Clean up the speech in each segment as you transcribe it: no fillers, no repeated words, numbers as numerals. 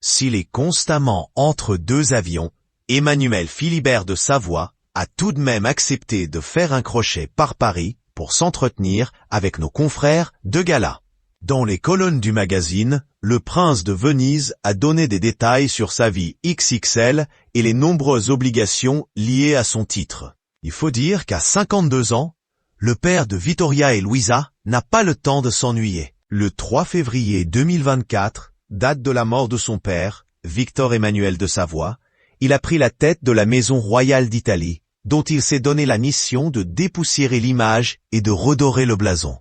S'il est constamment entre deux avions, Emmanuel Philibert de Savoie a tout de même accepté de faire un crochet par Paris pour s'entretenir avec nos confrères de gala. Dans les colonnes du magazine, le prince de Venise a donné des détails sur sa vie XXL et les nombreuses obligations liées à son titre. Il faut dire qu'à 52 ans, le père de Vittoria et Louisa n'a pas le temps de s'ennuyer. Le 3 février 2024, date de la mort de son père, Victor Emmanuel de Savoie, il a pris la tête de la maison royale d'Italie, dont il s'est donné la mission de dépoussiérer l'image et de redorer le blason.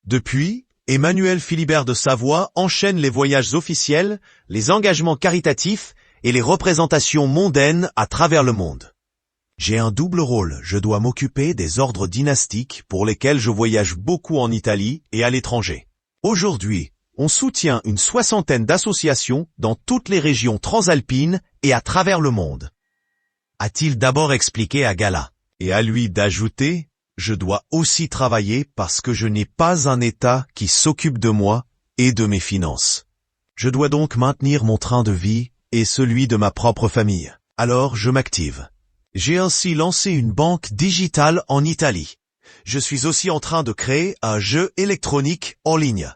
Depuis, Emmanuel Philibert de Savoie enchaîne les voyages officiels, les engagements caritatifs et les représentations mondaines à travers le monde. J'ai un double rôle, je dois m'occuper des ordres dynastiques pour lesquels je voyage beaucoup en Italie et à l'étranger. Aujourd'hui, on soutient une 60aine d'associations dans toutes les régions transalpines et à travers le monde. A-t-il d'abord expliqué à Gala, et à lui d'ajouter, je dois aussi travailler parce que je n'ai pas un État qui s'occupe de moi et de mes finances. Je dois donc maintenir mon train de vie et celui de ma propre famille. Alors je m'active. J'ai ainsi lancé une banque digitale en Italie. Je suis aussi en train de créer un jeu électronique en ligne.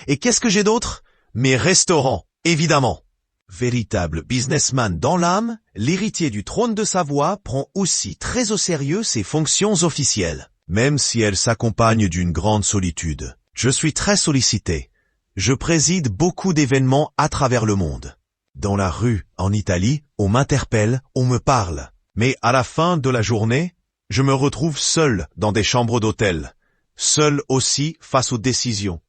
Et qu'est-ce que j'ai d'autre? Mes restaurants, évidemment. Véritable businessman dans l'âme, l'héritier du trône de Savoie prend aussi très au sérieux ses fonctions officielles, même si elles s'accompagnent d'une grande solitude. Je suis très sollicité. Je préside beaucoup d'événements à travers le monde. Dans la rue, en Italie, on m'interpelle, on me parle. Mais à la fin de la journée, je me retrouve seul dans des chambres d'hôtel. Seul aussi face aux décisions.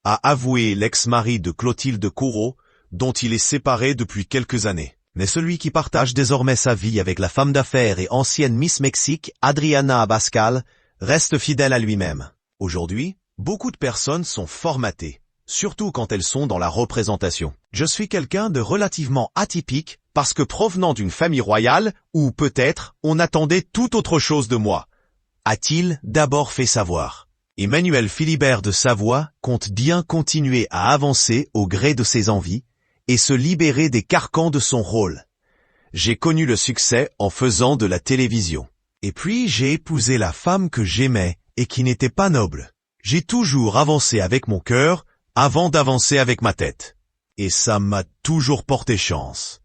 A avoué l'ex-mari de Clotilde Courreau, dont il est séparé depuis quelques années. Mais celui qui partage désormais sa vie avec la femme d'affaires et ancienne Miss Mexique, Adriana Abascal, reste fidèle à lui-même. Aujourd'hui, beaucoup de personnes sont formatées, surtout quand elles sont dans la représentation. Je suis quelqu'un de relativement atypique parce que provenant d'une famille royale où peut-être on attendait tout autre chose de moi. A-t-il d'abord fait savoir. Emmanuel Philibert de Savoie compte bien continuer à avancer au gré de ses envies et se libérer des carcans de son rôle. J'ai connu le succès en faisant de la télévision. Et puis j'ai épousé la femme que j'aimais et qui n'était pas noble. J'ai toujours avancé avec mon cœur avant d'avancer avec ma tête. Et ça m'a toujours porté chance.